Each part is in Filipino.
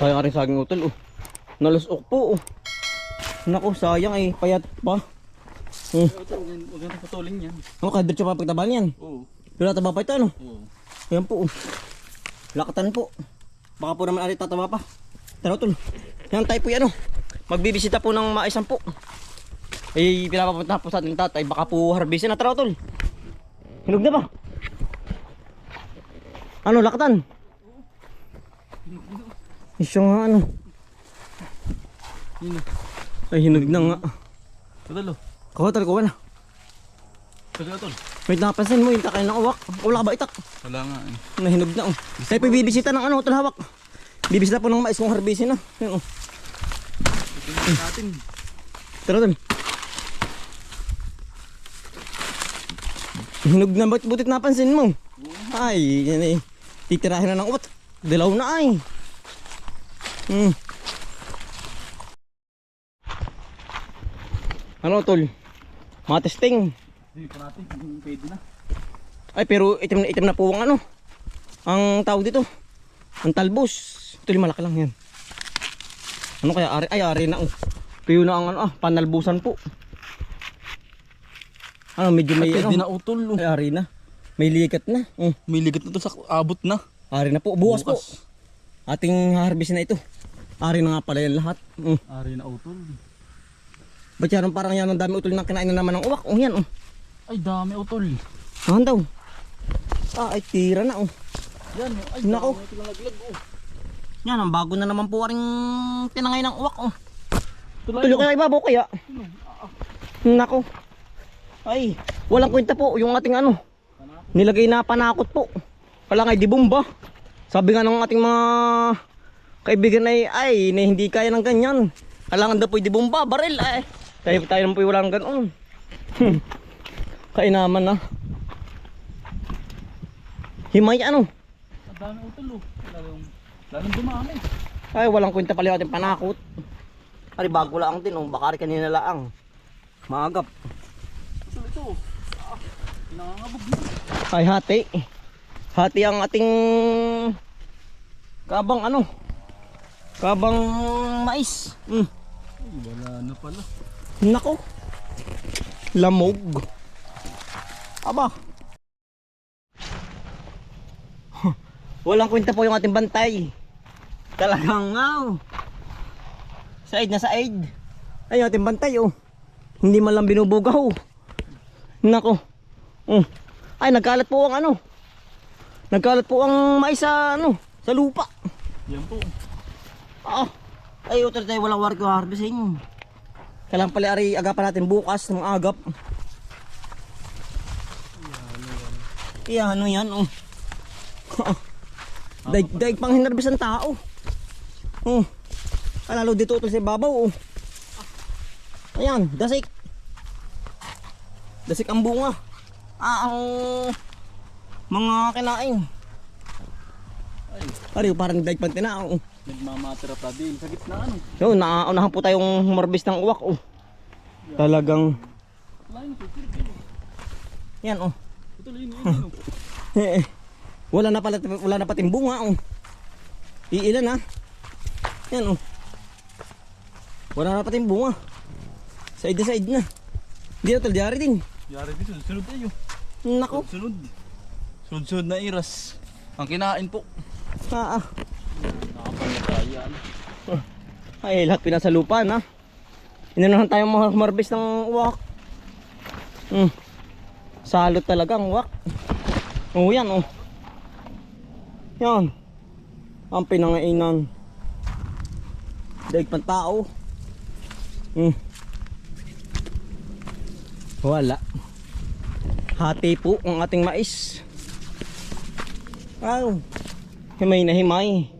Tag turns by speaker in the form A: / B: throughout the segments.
A: Sayang ka rin saging utol oh. Nalusok po oh. Naku sayang ay payat pa.
B: Utol, huwag nang putulin yan.
A: Ano kaya diretso pa pagtabahan yan?
B: Oo.
A: Pero nataba pa ito ano?
B: Oo.
A: Ayan po oh. Lakatan po. Baka po naman alit tataba pa. Tara utol. Yan tayo po yan oh. Magbibisita po ng maisan po. Eh pinapapunta po sa ating tatay. Baka po harbisin na. Tara utol. Hinog na ba? Ano lakatan? Isya nga ano. Ay hinog na nga.
B: Utol, oh.
A: Kawatal ko wala.
B: Sige, utol.
A: Wait napansin mo yung takay ng uwak. Wala ka ba itak?
B: Wala nga eh.
A: Nahinog na oh. Tayo po bibisita ng ano utol hawak. Bibisita po ng mais kung harbisin na. Yan oh.
B: Tingnan natin.
A: Tara utol. Hinog na ba't butit napansin mo? Ay, yan eh. Titirahin na ng uwat. Dilaw na ay. Ano tol? Mga testing.
B: Hindi pa natin kung pwede na.
A: Ay pero itim na po ang ano. Ang tawag dito. Ang talbos. Tol malaki lang yan. Ano kaya ari? Ay ari na oh. Tuyo na ang ano panalbusan po. Ano medyo may
B: Pwede
A: ano.
B: na utol. Oh.
A: Ay ari na. May likat na.
B: May ligat na to sa abot na.
A: Ari na po. Bukas po. Ating harvest na ito. Ari na nga pala yan lahat.
B: Ari na utol.
A: Ba't yan parang yan ang dami utol na kinain na naman ng uwak. Yan oh.
B: Ay dami utol.
A: Saan daw? Ay tira na oh.
B: Yan oh. Ay
A: Nako.
B: dami ito nalaglag oh.
A: Yan ang bago na naman po ring tinangay ng uwak oh.
B: Tuloy
A: Tuloy kaya ibabaw kaya? Nako. Ay, walang kwenta po yung ating ano. Nilagay na panakot po. Wala nga di bomba. Sabi nga ng ating mga kaibigan ay na hindi kaya ng ganyan. Kailangan daw po di bomba, baril ay. Tayo naman po walang ganoon. Kainaman na. Himay ano?
B: Ang dami utol oh. Lalong dumami.
A: Ay, walang kwenta pala yung ating panakot. Ari bago lang din oh, baka kanina laang. Maagap.
B: Utol ito. Pinangangabog na.
A: Ay hati. Hati ang ating kabang ano? Kabang mais.
B: Ay, wala na pala.
A: Nako. Lamog. Aba. Walang kwenta po yung ating bantay. Talagang ngaw. Said na said. Ay yung ating bantay oh. Hindi man lang binubugaw. Nako. Ay nagkalat po ang ano. Nagkalat po ang mais sa ano, sa lupa.
B: Yan po.
A: Ay utol tayo walang work harvesting. Kailangan pala ari agapan natin bukas ng agap. Iya ano yan oh. Daig pang hinarbis ang tao. Lalo dito utol sa babaw oh. Ayan, dasik. Dasik ang bunga. Ang mga kinain. Ari parang daig pang tinao.
B: Nagmamatira pa din sa gitna ano.
A: So, naunahan po tayong marbis ng uwak oh. Talagang yan oh.
B: Utol yun.
A: Wala na pating bunga oh. Iilan ha. Yan oh. Wala na pating bunga. Side na side na. Hindi na talyari din.
B: Yari din, sunod tayo.
A: Nako.
B: Sunod na iras. Ang kinain po. Nakapangkaya.
A: Ay lahat pinasa lupa na. Inunahan tayong marbis ng uwak. Salot talaga ang uwak. Oh yan oh. Yan. Ang pinangainan. Daig pang tao. Wala. Hati po ang ating mais. Wow. Himay na himay.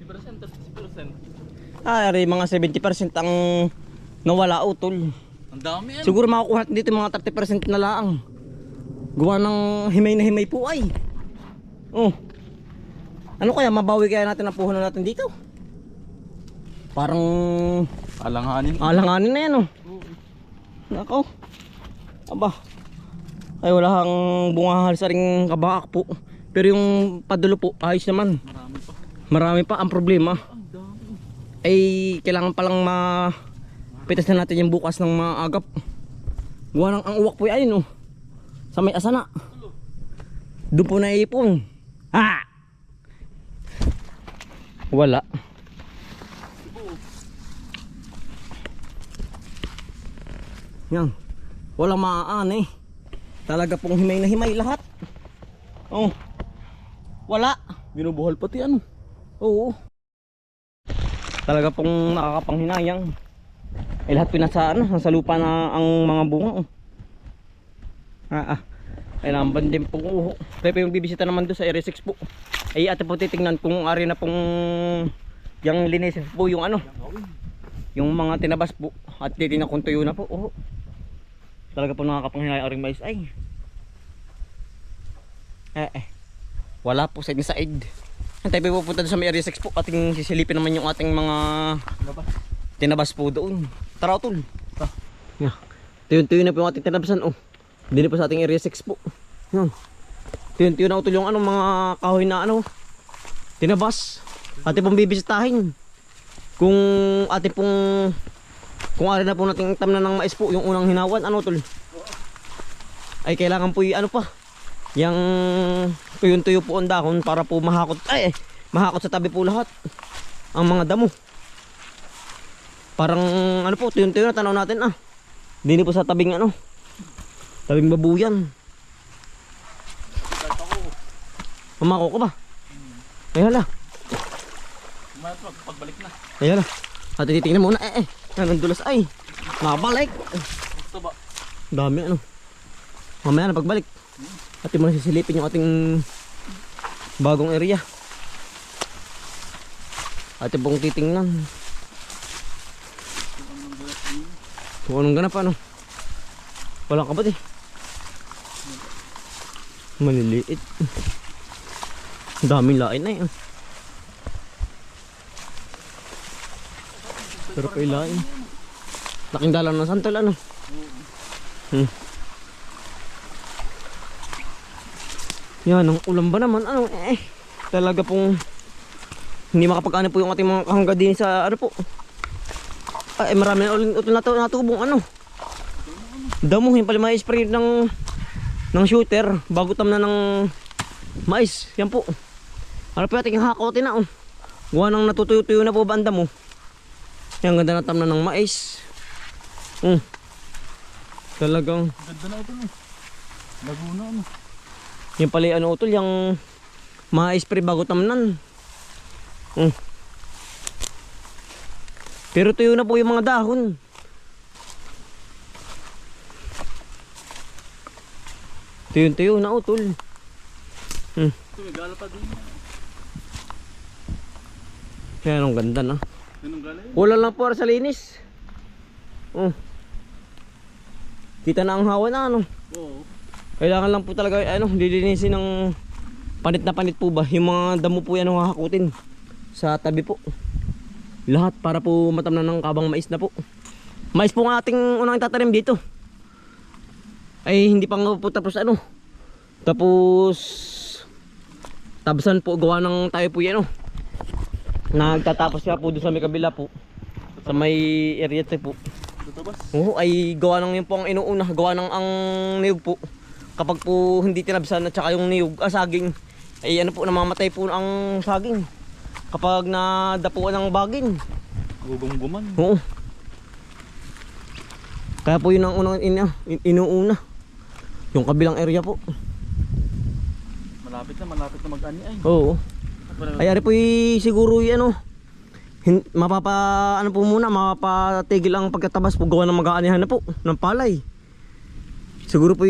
B: 50%, 30%.
A: Ay, mga 70% ang nawala utol.
B: Ang dami yan.
A: Siguro makukuha natin dito mga 30% na lang. Gawa ng himay na himay po ay. Ano kaya mabawi kaya natin ang puhunan natin dito? Parang alanganin na yan oh. Nako. Aba. Ay wala kang bunga sa ring kabak po. Pero yung padulo po ayos naman.
B: Marami pa.
A: Marami pa ang problema.
B: Ang dami.
A: ay kailangan palang pitas na natin yung bukas ng mga agap. Gawa ng ang uwak po ay no. Sa may asana. Doon po naipon. Ha! Wala. Yan. Walang maaaan eh. Talaga pong himay na himay lahat. Oh. Wala.
B: Binubuhal pati ano.
A: Oo. Talaga pong nakakapanghinayang. Eh lahat pinasa ano, nasa lupa na ang mga bunga. Oh. Kailangan ba din pong uho. Kaya po yung bibisita naman doon sa Area 6 po. Ay ate po titignan kung ari na pong yung linisin po yung ano. Yung mga tinabas po. At titignan kung tuyo na po. Oh. Talaga po nakakapanghinayang aring mais ay. Wala po sa side. Tayo po pupunta doon sa may Area 6 po. Ating sisilipin naman yung ating mga tinabas po doon. Tara tol. Yeah. Tuyo na po yung ating tinabasan. Oh. Hindi na po sa ating Area 6 po. Yan. Tuyo na utol yung ano, mga kahoy na ano. Tinabas. Ating pong bibisitahin. Kung ating pong kung ari na po nating tamna ng mais po. Yung unang hinawan. Ano tol? Ay kailangan po yung ano pa. Yang tuyo po ang dahon para po mahakot. Mahakot sa tabi po lahat. Ang mga damo. Parang ano po, tuyo na tanaw natin Hindi po sa tabing ano. Tabing babuyan. Mamako ka ba? Ay hala.
B: Pagbalik na.
A: Ay hala. At titingnan muna nandulas ay. Nakabalik.
B: Gusto ba?
A: Dami ano. Mamaya na pagbalik. At yung muna sisilipin yung ating bagong area. At yung pong titingnan. Kung anong ganap ano. Walang kapat maliliit. Daming lain na pero kay lain. Laking dalang ng santol ano. Yan, ang ulam ba naman ano talaga pong hindi makapag-ano po yung ating mga kahangga din sa ano po. Marami na ulit natubong ano. Damo yung pala may spray ng shooter bago tam na ng mais. Yan po. Ano po ating hakotin na gawa nang natutuyo-tuyo na po banda mo. Yan ganda na tam na ng mais. Talagang
B: ganda na ito Laguna ano.
A: yung pala ano utol yung ma-spray bago tamnan. Pero tuyo na po yung mga dahon. Tuyo na utol.
B: Ito may gala pa din.
A: Yan ang ganda na.
B: Ganun gala yun.
A: Wala lang po sa linis. Kita na ang hawa na ano.
B: Oo.
A: Kailangan lang po talaga ano, lilinisin ng panit na panit po ba. Yung mga damo po yan ang hahakutin sa tabi po. Lahat para po matamnan ng kabang mais na po. Mais po ang ating unang tatanim dito. Ay hindi pa nga po tapos ano. Tapos tabasan po gawa ng tayo po yan nagtatapos nga po doon sa may kabila po. Sa may area 3 po.
B: Tutabas.
A: Oo, ay gawa ng yun po ang inuuna. Gawa ng ang niyog po. Kapag po hindi tinabsan at saka yung niyog, saging, ay ano po, namamatay po ang saging. Kapag nadapuan ng bagin.
B: Gugong-guman.
A: Oo. Kaya po yun ang unang inuuna. Yung kabilang area po.
B: Malapit na mag-ani ay.
A: Oo. Ay ari po siguro yung mapapatigil ang pagkatabas po gawa ng mag-aanihan na po ng palay. Siguro po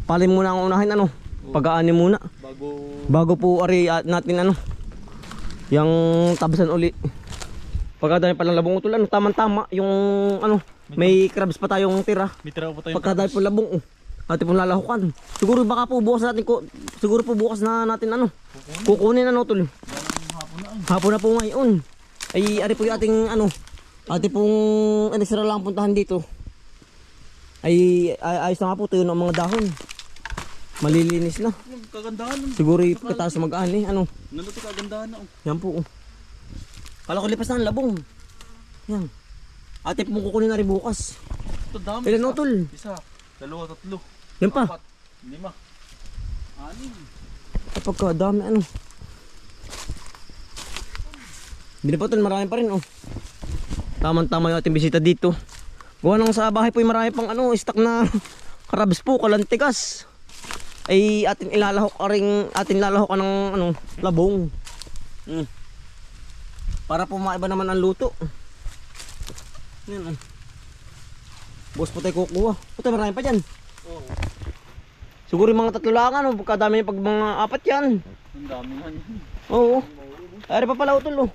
A: palay muna ang unahin pag-aani muna. Bago po ari natin yung tabasan uli. Pagkadami pa lang labong utol tama-tama yung may crabs pa tayong tira.
B: May tira pa tayong
A: pagkadami po labong atin pong lalahukan. Siguro baka po bukas natin siguro po bukas na natin kukunin tol. Hapon na po ngayon. Ay ari po yung ating ating pong sira lang puntahan dito. Ay ayos na nga po tuyo ng mga dahon. Malilinis na.
B: Kagandahan.
A: Siguro yung pagkataas mag-ani
B: Nandito kagandahan na.
A: Yan po. Kala ko lipas na ang labong. Yan. Ate mo kukunin na rin bukas.
B: Ito dami.
A: Ilan utol?
B: Isa, dalawa, tatlo.
A: Yan pa.
B: 4, 5, 6.
A: Kapag ka dami ano. Hindi pa utol, marami pa rin oh. Tamang-tama yung ating bisita dito. Gawa nang sa bahay po yung marami pang ano, stock na karabs po, kalantigas. Ay atin ilalahok atin lalahok ng ano, labong. Para po maiba naman ang luto. Yan oh. Boss po tayo kukuha. Puta marami pa dyan.
B: Oo.
A: Siguro yung mga 3 lang ano, kadami niya pag mga 4 yan.
B: Ang dami nga yan.
A: Oo. Ay pa pala utol oh.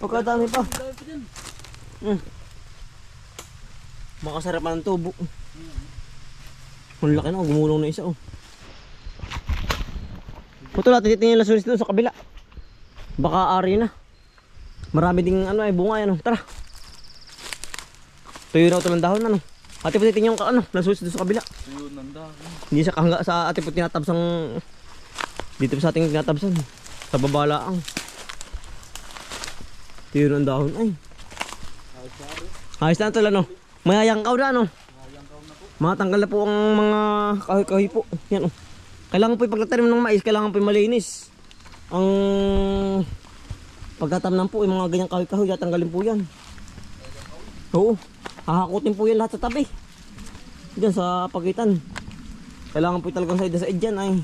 A: Pagkadami pa.
B: Ang dami pa dyan.
A: Makasarap ng tubo. Ang laki na, gumulong na isa oh. Puto natin titingin yung lasunis doon sa kabila. Baka ari na. Marami ding ano ay bunga yan oh. Tara. Tuyo na ito ng dahon ano. Ate po titingin yung ano, lasunis doon sa kabila.
B: Ayun, ang dami.
A: Hindi siya kahanga sa ate po tinatabsang dito sa ating tinatabsan. Sa babalaang. Tuyo ng dahon ay. Ayos na ito ano. Mayayangkaw na ano. Matanggal na po ang mga kahoy-kahoy po. Yan oh. Kailangan po pagtatanim ng mais, kailangan po malinis. Ang pagtatamnan po yung mga ganyang kahoy-kahoy, tatanggalin po yan. Oo. Hahakutin po yan lahat sa tabi. Diyan sa pagitan. Kailangan po talagang sa side dyan ay.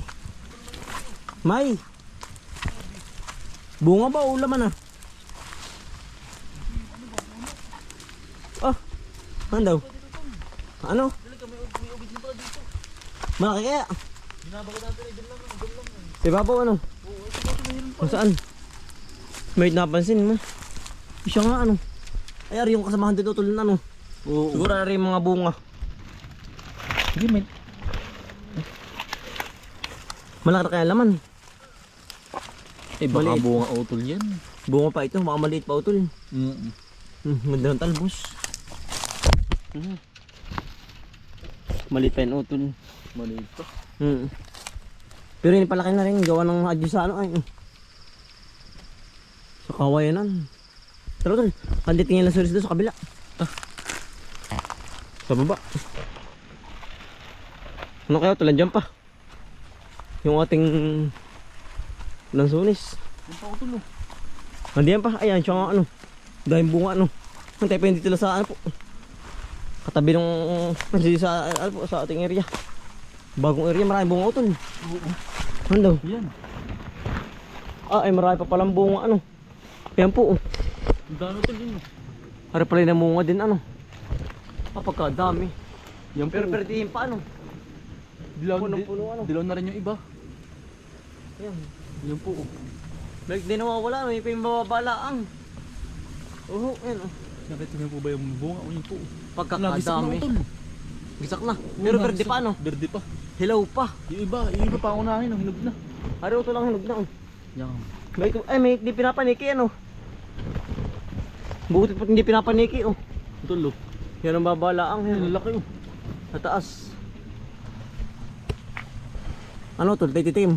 A: May. Bunga ba o laman ah? Oh. Ano daw? Ano? Malaki kaya? Sa ibabaw ano? Kung saan? May napansin mo? Siya nga ano? Ay ari yung kasamahan dito tulad ano?
B: Oo.
A: Siguro ari yung mga bunga.
B: Hindi, may...
A: Malaki na kaya laman.
B: Eh, baka
A: Maliit.
B: bunga utol yan.
A: Bunga pa ito, baka maliit pa utol. Ganda ng talbos. Maliit pa yung utol.
B: Maliit pa.
A: Pero yun palaki na rin, gawa ng adyo sa ano ay. Sa kawayanan. Tara utol, kandi tingin lang sulis doon sa kabila. Sa baba. Ano kaya utol, andyan pa. Yung ating lansunis.
B: Yung pa utol oh.
A: Andiyan pa, ayan siya nga ano. Dahil bunga ano. Hantay pa yun dito lang sa ano po. Katabi nung sa, ano po, sa ating area. Bagong area, maraming bunga utol.
B: Oo.
A: Ano daw?
B: Yan.
A: Ay marami pa palang bunga ano. Ayan po.
B: Ang dami utol yun.
A: Ari pala yung bunga din ano. Pagkadami.
B: Yan
A: Pero perdihin pa ano.
B: Dilaw,
A: punong-puno, ano?
B: dilaw na rin yung iba.
A: Ayan.
B: Yan po oh.
A: Balik din nawawala, may pa yung bababalaang. Oo, ayan oh.
B: Nakita niyo po ba yung bunga o yun po?
A: Pagkakadami. Gisak na. Pero verde pa ano.
B: Verde pa.
A: Hilaw pa.
B: Yung iba pa unahin, ang hinog na.
A: Ari ito lang hinog na oh.
B: Yan.
A: May ito, ay may hindi pinapaniki ano. Buti pa hindi pinapaniki oh.
B: Utol oh.
A: Yan ang babalaang
B: Ang
A: yan.
B: lalaki oh.
A: Sa taas. Ano tol, tititim.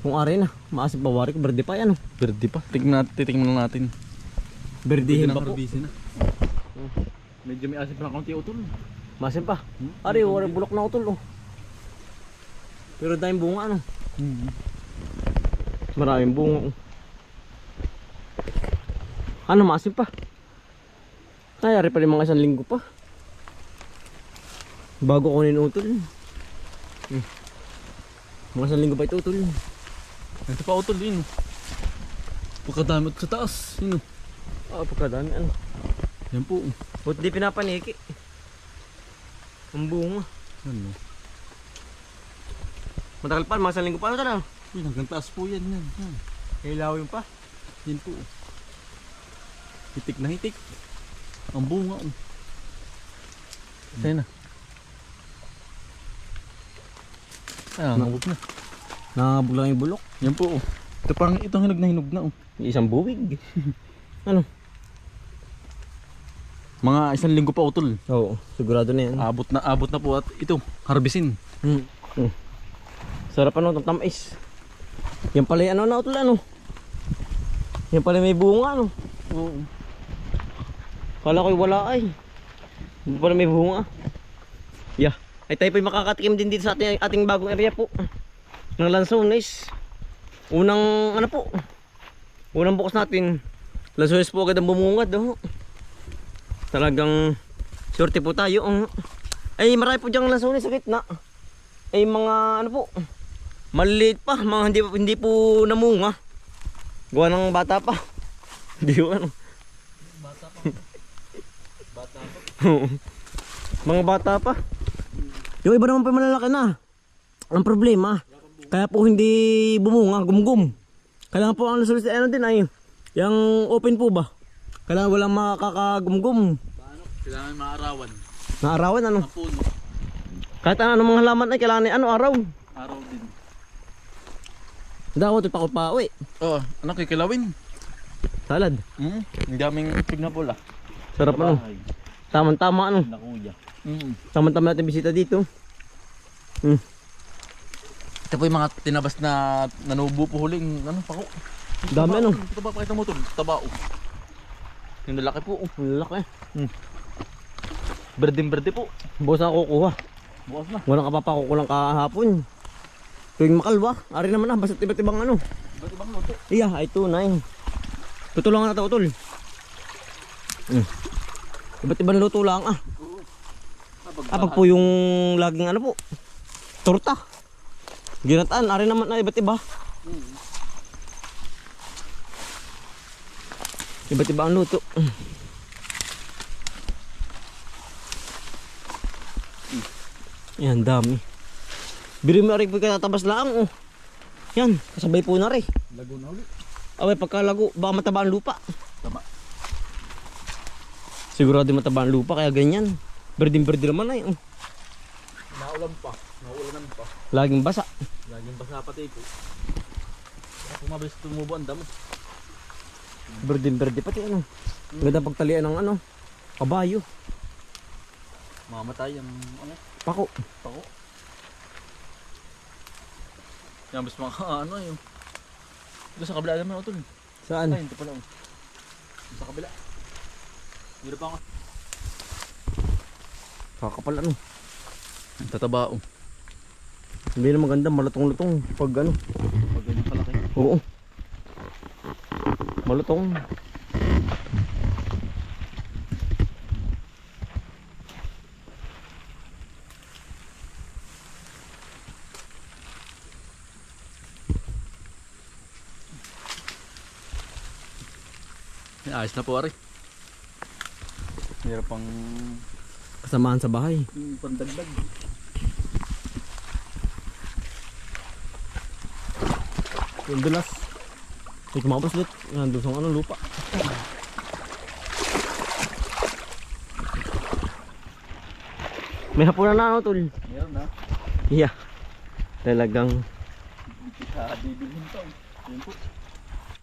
A: Kung ari na, maasim pa wari ko, verde pa yan oh.
B: Verde pa. Titingnan natin.
A: Verdihin pa po.
B: Na. Medyo may asip na konti utol.
A: Maasim pa. Ari, wari bulok na utol oh. Pero dahil bunga ano. Maraming bunga oh. Ano, maasim pa. Ay, ari pa rin mga 1 linggo pa. Bago kunin utol. Mga 1 linggo pa ito utol.
B: Ito pa utol yun. Pagkadami sa taas. Yun oh.
A: Pagkadami ano.
B: Yan po.
A: Buti di pinapaniki. Ang bunga.
B: Ano?
A: Matagal pa, mga 1 linggo pa ano talaga.
B: Uy, hanggang taas po yan. Yan.
A: Hilawin pa.
B: Yan po. Hitik na hitik. Ang bunga oh. Ayan na. Ah, nangubog na.
A: Nakabog lang yung bulok.
B: Yan po oh. Ito parang itong hinog na oh.
A: Isang buwig. Ano?
B: Mga 1 linggo pa utol.
A: Oo, sigurado na yan.
B: Abot na po at ito, harbisin.
A: Sarap ano, tamis. Yan pala yung ano na utol ano. Yan pala may bunga, no?
B: Oo.
A: Kala ko'y wala ay. Hindi pala may bunga. Yeah. Ay tayo po'y makakatikim din dito sa ating bagong area po. Ng lansones. Unang ano po. Unang bukas natin. Lansones po agad ang bumungad. Oh. Talagang sorte po tayo. Oh. Ay marami po diyang lansones sa gitna. Ay mga ano po. Maliliit pa. Mga hindi po namunga. Gawa ng bata pa. Hindi ko ano.
B: Bata pa. Bata pa.
A: Mga bata pa. Yung iba naman pa malalaki na. Ang problema, kaya po hindi bumunga, gumgum. Kailangan po ang nasolis ano din ay, yung open po ba? Kailangan walang makakagumgum.
B: Paano? Kailangan maarawan.
A: Naarawan ano?
B: Ang puno.
A: Kahit ano mga halaman ay kailangan ano araw.
B: Araw din.
A: Dapat pa ko pa uwi.
B: Oo, ano kikilawin?
A: Salad.
B: Ang daming pig na pula.
A: Sarap ano. Tama-tama ano.
B: Na kuya.
A: Tama-tama natin bisita dito.
B: Ito po yung mga tinabas na nanubo po huling ano pako.
A: Dami ano.
B: Ito ba pakita mo ito? Taba oh. Yung lalaki po oh.
A: Ang laki.
B: Berde po.
A: Bukas na kukuha.
B: Bukas na.
A: Walang kapapakukulang kahapon. Tuwing makalwa. Ari naman na. Basta iba't ibang ano.
B: Iba't ibang luto.
A: Iya, ay tunay. Tutulungan na ito, utol. Iba't ibang luto lang ah. Pag po yung laging ano po, torta. Ginataan, ari naman na iba't iba. Iba't iba ang luto. Yan, dami. Biri mo rin po katatabas lang oh. Yan, kasabay po na rin.
B: Lago na ulit.
A: Away, pagkalago, baka mataba ang lupa.
B: Tama.
A: Sigurado mataba ang lupa, kaya ganyan. Berding-berde naman ay.
B: Naulan pa. Naulanan pa.
A: Laging basa.
B: Laging basa pati ko. Kaya mabilis tumubo ang damo.
A: Berding-berde pati ano. Ganda pagtalian ng ano, kabayo.
B: Mamatay ang ano.
A: Pako.
B: Pako. Yan mas mga ano yung. Ito sa kabila naman utol.
A: Saan?
B: Ay, ito pala oh. Sa kabila. Dito pa ako.
A: Kakapal ano.
B: Tataba oh.
A: Hindi na maganda, malutong-lutong. Pag ano.
B: Pag ganyan kalaki.
A: Oo. Malutong.
B: Ayos na po ari. Hirap pang
A: Kasamaan sa bahay.
B: pandagdag.
A: Yung dulas. Ay, kumapos ulit. Nandun sa ano, lupa. May hapunan na ano, tol.
B: Meron na.
A: Yeah. Talagang
B: Bibilhin to. Yan po.